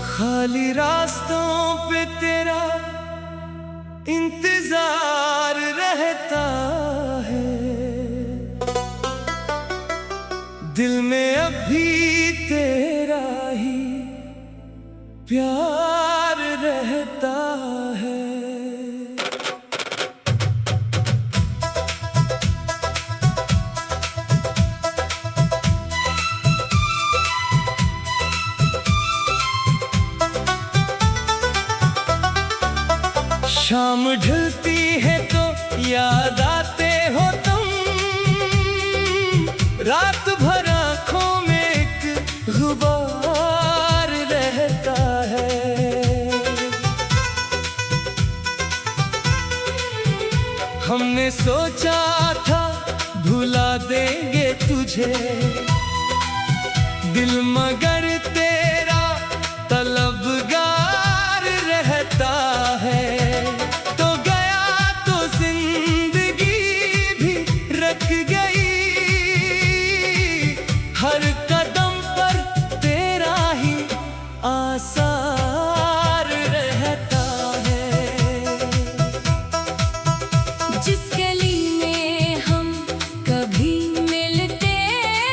खाली रास्तों पे तेरा इंतजार रहता है, दिल में अभी तेरा ही प्यार रहता है। शाम ढलती है तो याद आते हो तुम, रात भर आँखों में एक गुबार रहता है। हमने सोचा था भुला देंगे तुझे, दिल मगर तेरा तलबगार रहता है। हर कदम पर तेरा ही आसार रहता है। जिस गली में हम कभी मिलते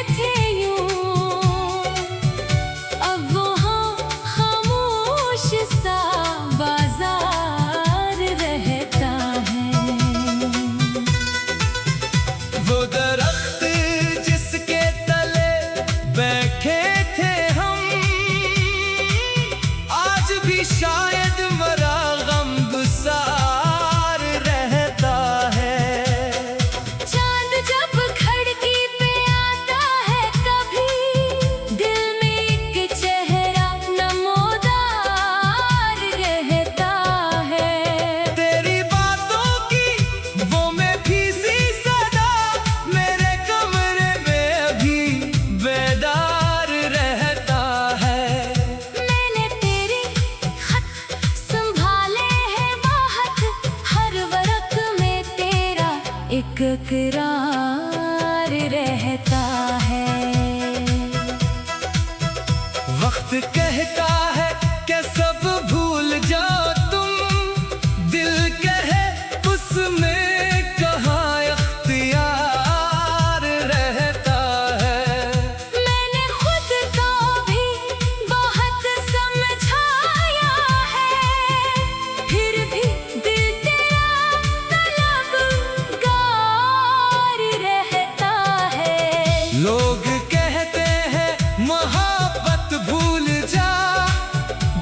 थे यूं, अब वहाँ खामोश सा बाजार रहता है। वो दरख्त जिसके बैठे थे हम, आज भी शायद मरा गमगुसार रहता है। चांद जब खिड़की पे आता है कभी, दिल में एक चेहरा नमोदार रहता है। तेरी बातों की वो मैं भी सी सदा मेरे कमरे में अभी बेदार रहता है। मैंने तेरे खत संभाले हैं बहुत, हर वरक में तेरा एक इकरार रहता है। वक्त कहता है कि सब भूल जाओ तुम, दिल कहे उसमें कहाँ इख्तियार रहता है। मैंने खुद को भी बहुत समझाया है, फिर भी दिल तेरा तलबगार रहता है। लोग कहते हैं मोहब्बत भूल जा,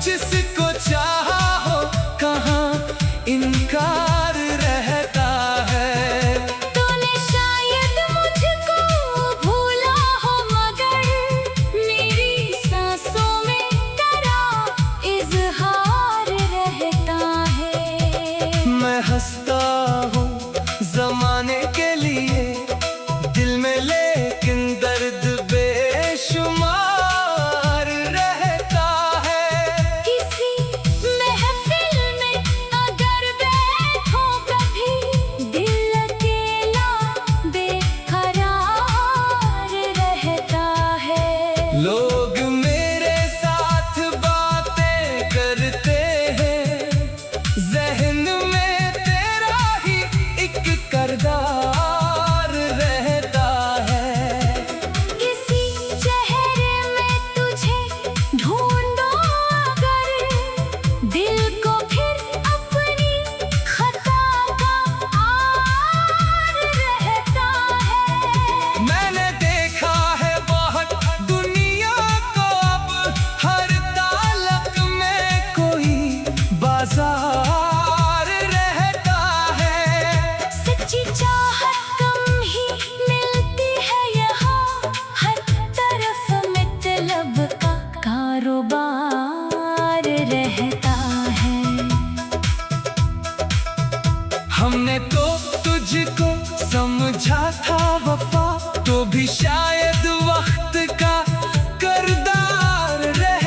जिसको चाहा हो कहाँ इनकार रहता है। तूने शायद मुझको भूला हो, मगर मेरी सांसों में तेरा इजहार रहता है। मैं हंसता हूँ जमाने के लिए, दिल में लेकिन दर्द बेशुमार रहता है। किसी महफिल में अगर बैठो कभी, दिल अकेला बेकरार रहता है। लोग मेरे साथ बातें करते हैं, ज़हन में तेरा ही एक किरदार रहता है। किसी चेहरे में तुझे ढूंढो अगर, दिल को फिर अपनी खता का आर रहता है। मैंने देखा है बहुत दुनिया को, अब हर तालक में कोई बाजार रहता है। सच्ची चाहत कम ही मिलती है यहाँ, हर तरफ मतलब का कारोबार रहता है। हमने तो तुझको समझा था वफा, तो भी शायद वक्त का करदार रह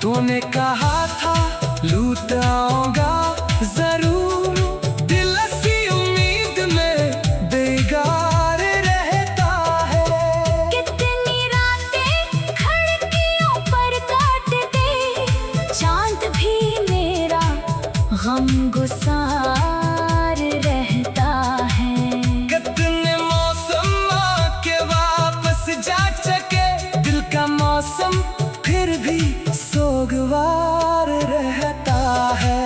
तूने कहा था लूट आऊंगा जरूर, दिल ऐसी उम्मीद में बेगार रहता है। कितनी रातें खिड़कियों पर काटते, चांद भी मेरा गम गुसार रहता है। कितने मौसम आके वापस जा चके, दिल का मौसम फिर भी सोगवार रहता है।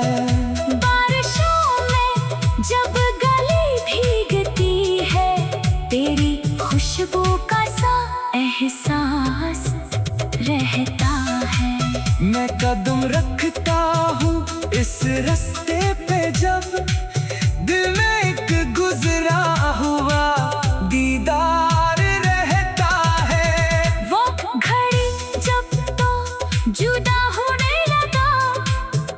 बारिशों में जब गली भीगती है, तेरी खुशबू का सा एहसास रहता है। मैं कदम रखता हूँ इस रास्ते पे, जब दिल में एक गुजरा हुआ दीदार रहता है। वो घड़ी जब तो जुदा होने लगा,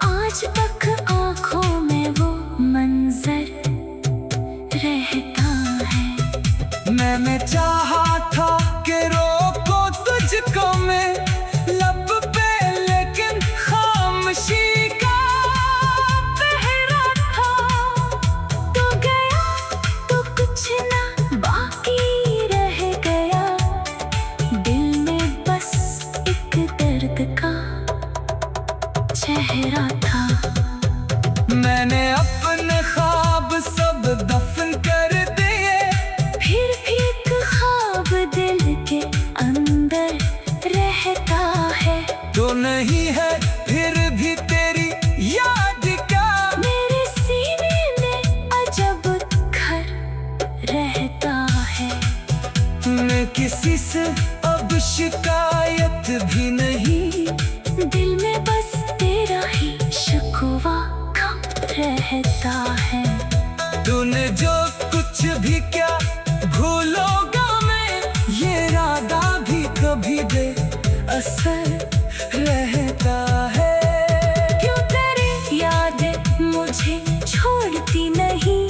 आज तक आंखों में वो मंजर रहता है। मैंने चाहा था कि रोको तुझको मैं लब पे, लेकिन खामोशी का पहरा था। तू गया तो कुछ ना बाकी रह गया, दिल में बस एक दर्द का चेहरा था। मैंने अपने ख्वाब सब दफन कर दिए, फिर भी एक ख्वाब दिल के अंदर रहता है। तो नहीं है फिर भी तेरी याद का मेरे सीने में अजब घर रहता है। मैं किसी से अब शिकायत भी नहीं, दिल में बस तेरा ही शिकवा कम रहता है। तूने जो कुछ भी क्या भूलोगा मैं, ये इरादा भी कभी दे असर रहता है। क्यों तेरी यादें मुझे छोड़ती नहीं,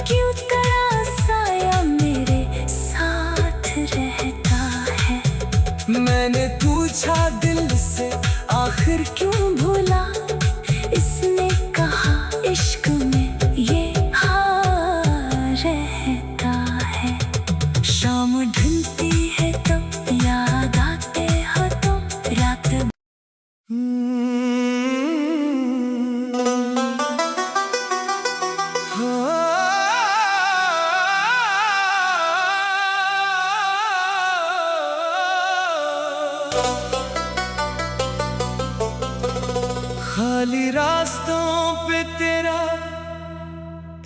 क्यों तेरा साया मेरे साथ रहता है। मैंने पूछा दिल से आखिर क्यों भूला, इसने कहा इश्क में ये हार रहता है। शाम ढलती है तो याद आते हो तो रात खाली रास्तों पे तेरा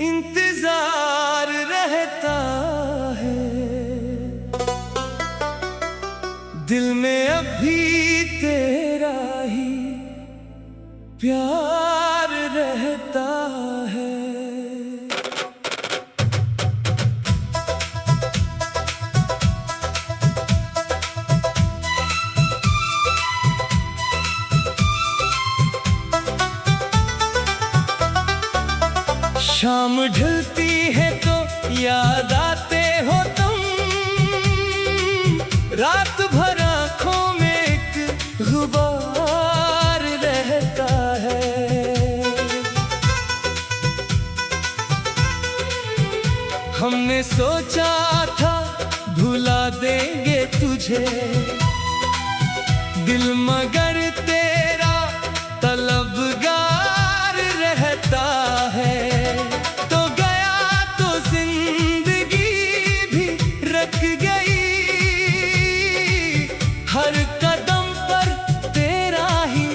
इंतजार रहता है, दिल में अभी तेरा ही प्यार रहता है। शाम ढलती है तो याद आते हो तुम, रात भर आँखों में एक गुबार रहता है। हमने सोचा था भुला देंगे तुझे, दिल मगर तेरा तलबगार रहता है। तो गया तो जिंदगी भी रख गई, हर कदम पर तेरा ही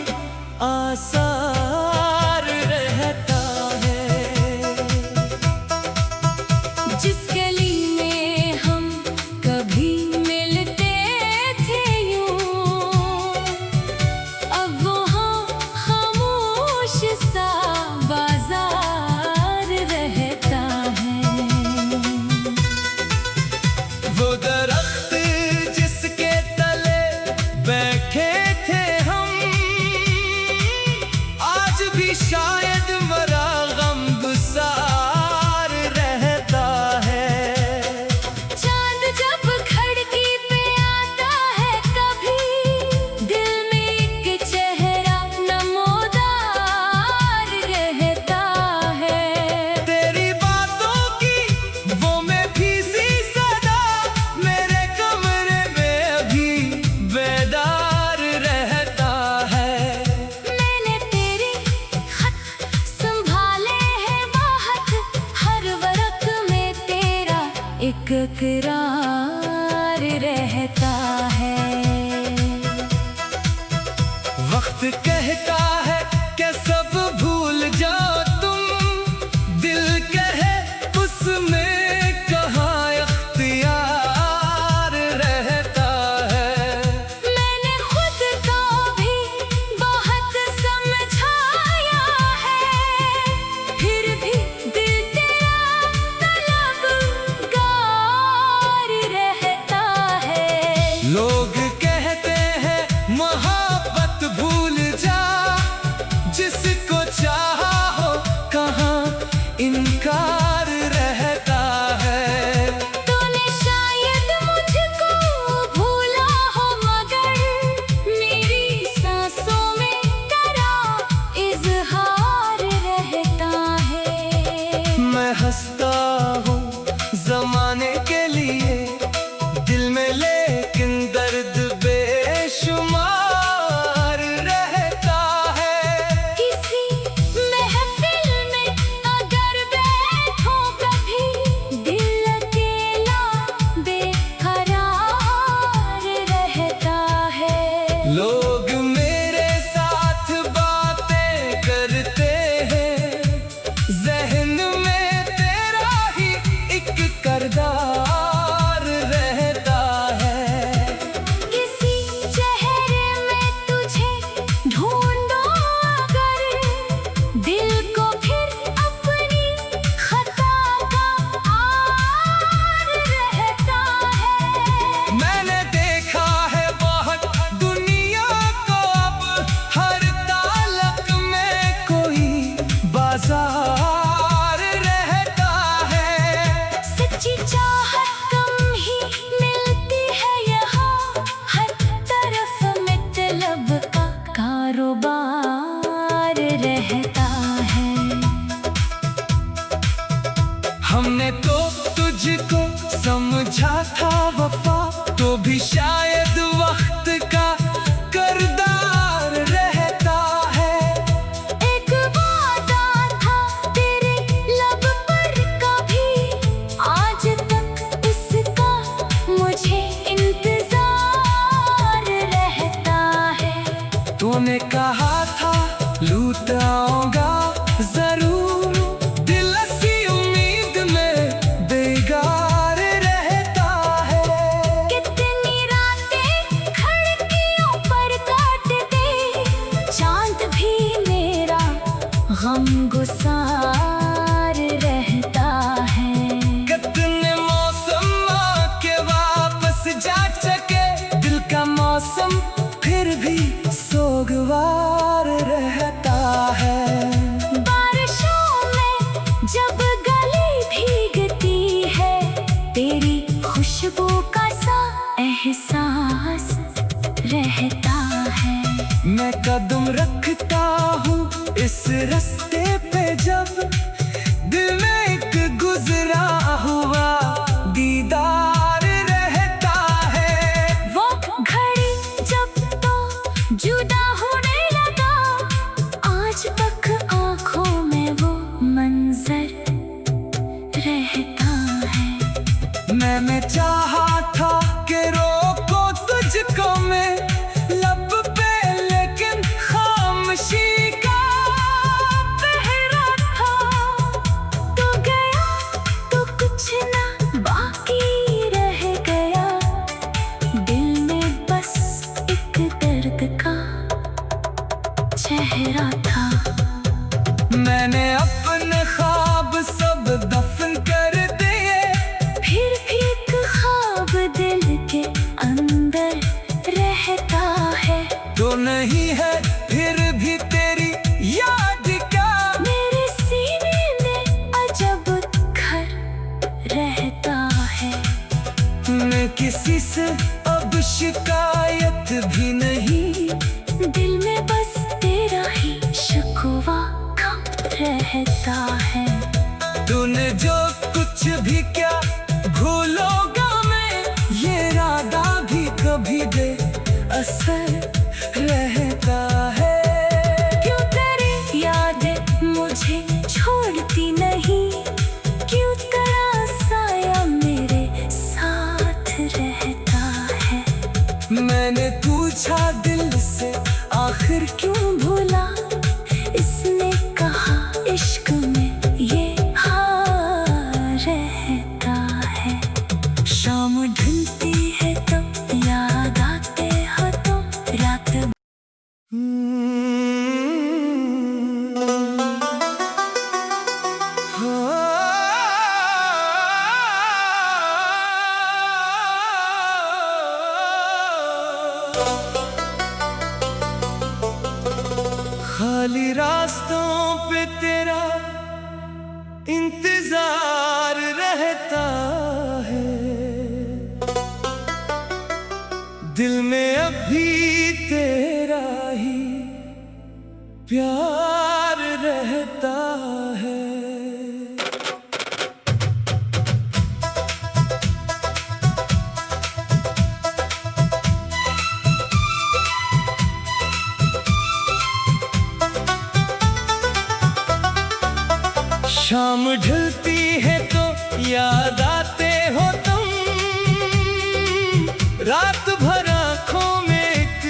आसार रहता है। जिस गली में हम कभी मिलते थे यूं, वक्त कहता है कि सब भूल जाओ तुम, दिल कहे उसमें कहाँ इख्तियार रहता है। मैंने खुद को भी बहुत समझाया है, फिर भी दिल तेरा तलबगार रहता है। लोग कहते हैं मोहब्बत भूल जा, जिसको चाहा हो कहाँ इनकार रहता है। तूने शायद मुझको भूला हो, मगर मेरी सांसों में तेरा इजहार रहता है। मैं हंसता हूँ जमाने के लिए, दिल में लेकिन दर्द बेशुमार रहता है। किसी महफिल में अगर बैठो कभी, दिल अकेला बेकरार रहता है। लोग मेरे साथ बातें करते हैं, जहन में तेरा ही एक किरदार रहता है। किसी चेहरे में तुझे ढूंढो अगर, दिल को फिर अपनी खता का आर रहता है। मैंने देखा है बहुत दुनिया को, अब हर तालक में कोई बाजार रहता है। सच्ची चाहत कम ही मिलती है यहाँ, हर तरफ मतलब का कारोबार रहता है। हमने तो तुझको समझा था वफा, तो भी शायद वक्त का करदार रहता है। एक वादा था तेरे लब पर कभी, आज तक उसका मुझे इंतजार रहता है। तूने कहा था लूट आऊंगा जरूर, दिल ऐसी उम्मीद में बेगार रहता है। कितनी रातें खिड़कियों पर काटते, चांद भी मेरा गमगुसार रहता है। कितने मौसम आके वापस जा चके, दिल का मौसम फिर भी सोगवार रहता है। बारिशों में जब गली भीगती है, तेरी खुशबू का सा एहसास रहता है। मैं कदम रखता हूँ इस रास्ते पे, जब दिल में एक गुजरा हुआ दीदार रहता है। वो घड़ी जब तो जुदा होने लगा, आज तक आंखों में वो मंजर रहता है। मैंने चाहा था कि रोको तुझको मैं लब पे, लेकिन खामोशी का पहरा था। तू गया तो कुछ ना बाकी रह गया, दिल में बस एक दर्द का चेहरा था। मैंने अपने ख्वाब सब दफन कर दिए, फिर भी एक ख्वाब दिल के अंदर रहता है। तो नहीं है फिर भी तेरी याद का, मेरे सीने में अजब घर रहता है। मैं किसी से अब शिकायत भी नहीं, दिल में बस तेरा ही शिकवा कम रहता है। तूने क्यों भूला, इसने कहा इश्क में ये हार रहता है। शाम ढलती है तो याद आते हो तो रात खाली रास्तों पे तेरा इंतजार रहता है, दिल में अभी तेरा ही प्यार रहता है। शाम ढलती है तो याद आते हो तुम, रात भर आँखों में एक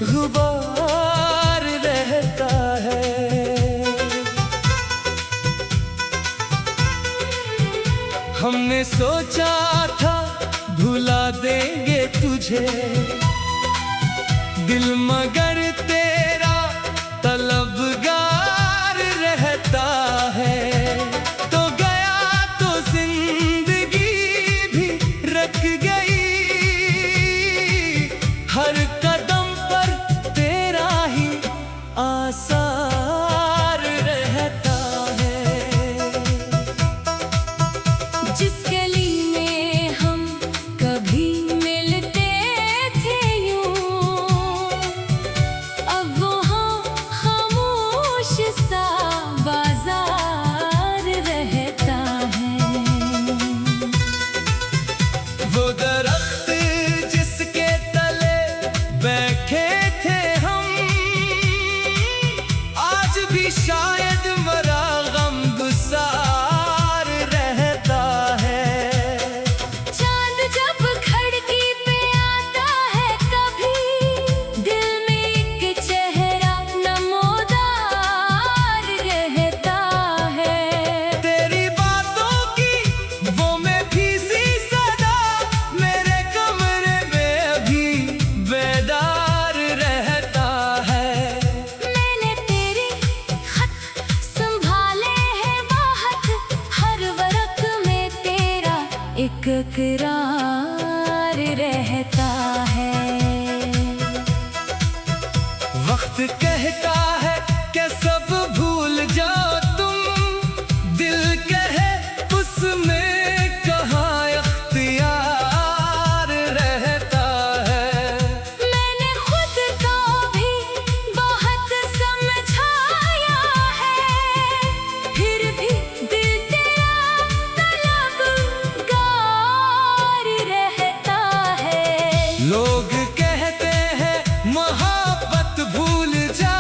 गुबार रहता है। हमने सोचा था भुला देंगे तुझे, दिल मगर तेरा तलबगार रहता है। हर कदम पर तेरा ही आसार रहता है। जिस गली में हम कभी मिलते थे यूं, अब वहाँ खामोश सा बाजार रहता है। वो दरख्त जिसके बैठे थे हम, आज भी शायद मरा गम गुसार रहता है। चांद जब खिड़की पे आता है कभी, दिल में एक चेहरा नमोदार रहता है। तेरी बातों की वो मैं भीसी सदा, मेरे कमरे में अभी बेदार रहता है। मैंने तेरे खत संभाले हैं बहुत, हर वर्क में तेरा एक इकरार रहता है। वक्त कहता है कि सब भूल जाओ तुम, दिल कहे उसमें कहाँ इख्तियार रहता है। मैंने खुद को भी बहुत समझाया है, फिर भी दिल तेरा तलबगार रहता है। लोग कहते हैं मोहब्बत भूल जा,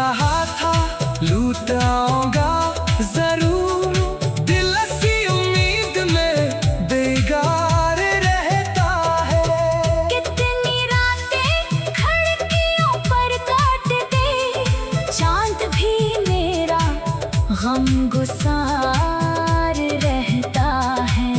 कहा था लूट आऊंगा जरूर, दिल ऐसी उम्मीद में बेगार रहता है। कितनी रातें खिड़कियों पर काटते, चांद भी मेरा गम गुसार रहता है।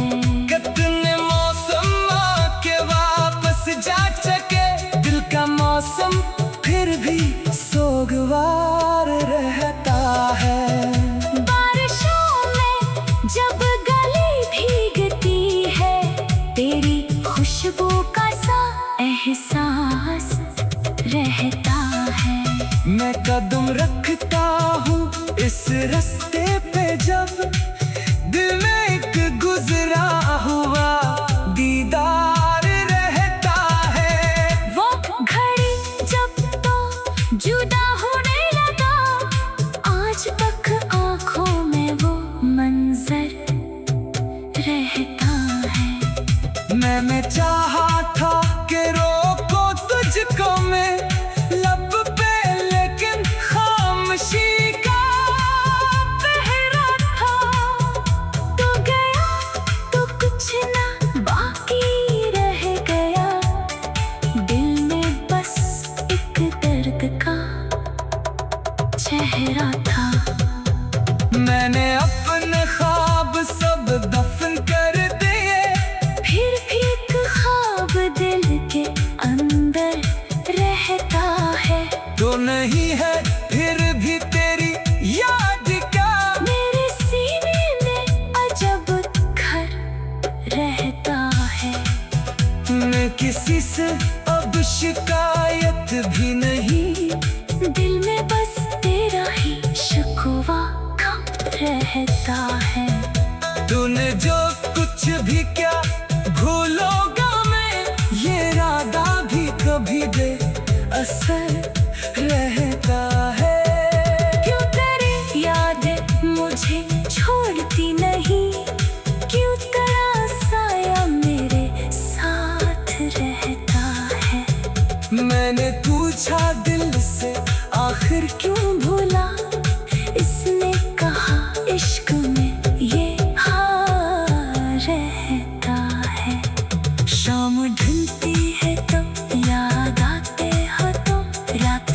कितने मौसम आके वापस जा चके, दिल का मौसम फिर भी सोगवार रहता है। बारिशों में जब गली भीगती है, तेरी खुशबू का सा एहसास रहता है। मैं कदम रखता हूँ इस रास्ते पे, जब दिल में एक गुजरा हुआ दीदार रहता है। वो घड़ी जब तो जुदा होने लगा, आज तक आंखों में वो मंजर रहता है। मैंने चाहा था कि रोको तुझको मैं लब पे, लेकिन खामोशी का पहरा था। तो गया तो कुछ ना बाकी रह गया, दिल में बस एक दर्द का चेहरा था। मैंने अपने ख्वाब सब दफन कर दिए, फिर भी एक ख्वाब दिल के अंदर रहता है। तो नहीं है फिर भी तेरी याद का मेरे सीने में अजब घर रहता है। मैं किसी से अब शिकायत भी नहीं, दिल में बस तेरा ही शिकवा कम रहता है। तूने जो कुछ भी क्या भूलोगा मैं, ये इरादा भी कभी दे असर रहता है। क्यों तेरी यादें मुझे छोड़ती नहीं, क्यों तेरा साया मेरे साथ रहता है। मैंने पूछा दिल से आखिर क्यों भूला, इसने कहा इश्क में ये हार रहता है। शाम ढलती है तो याद आते हो, तो रात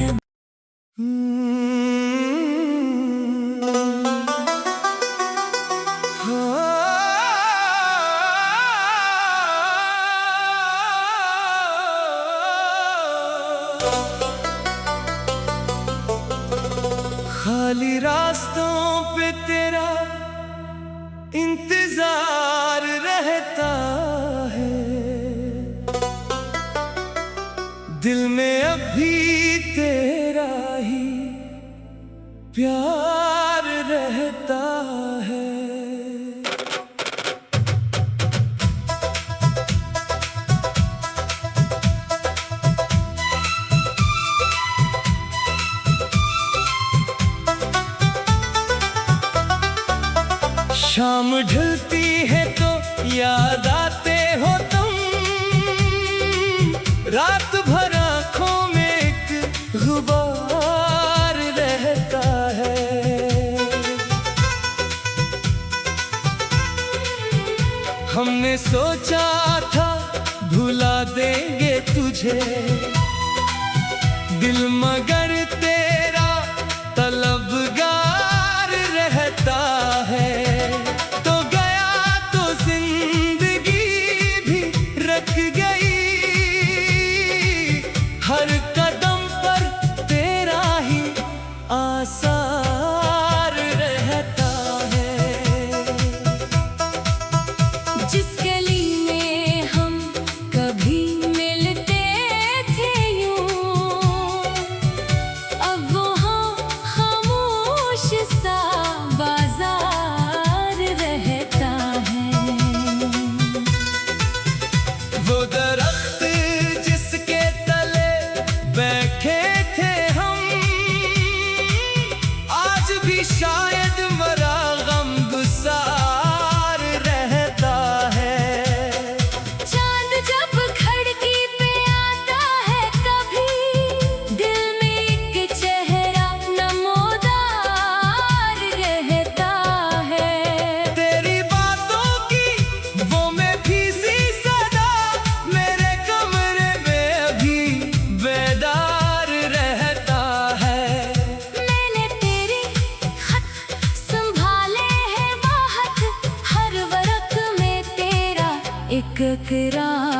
खाली रास्तों पे तेरा इंतजार रहता है, दिल में अभी तेरा ही प्यार रहता है। शाम ढलती है तो याद आते हो तुम, रात भर आँखों में एक गुबार रहता है। हमने सोचा था भुला देंगे तुझे, दिल मगर तेरा तलबगार रहता है। तो गया तो जिंदगी भी रख गई, हर कदम पर तेरा ही आसार रहता है। जिस गली में हम कभी मिलते थे यूं, अब वहाँ खामोश सा बाजार रहता है। वो दरख्त जिसके तले बैठे थे हम, आज भी शायद मरा गम गुसार रहता है। चांद जब खिड़की पे आता है कभी, दिल में एक चेहरा टकरा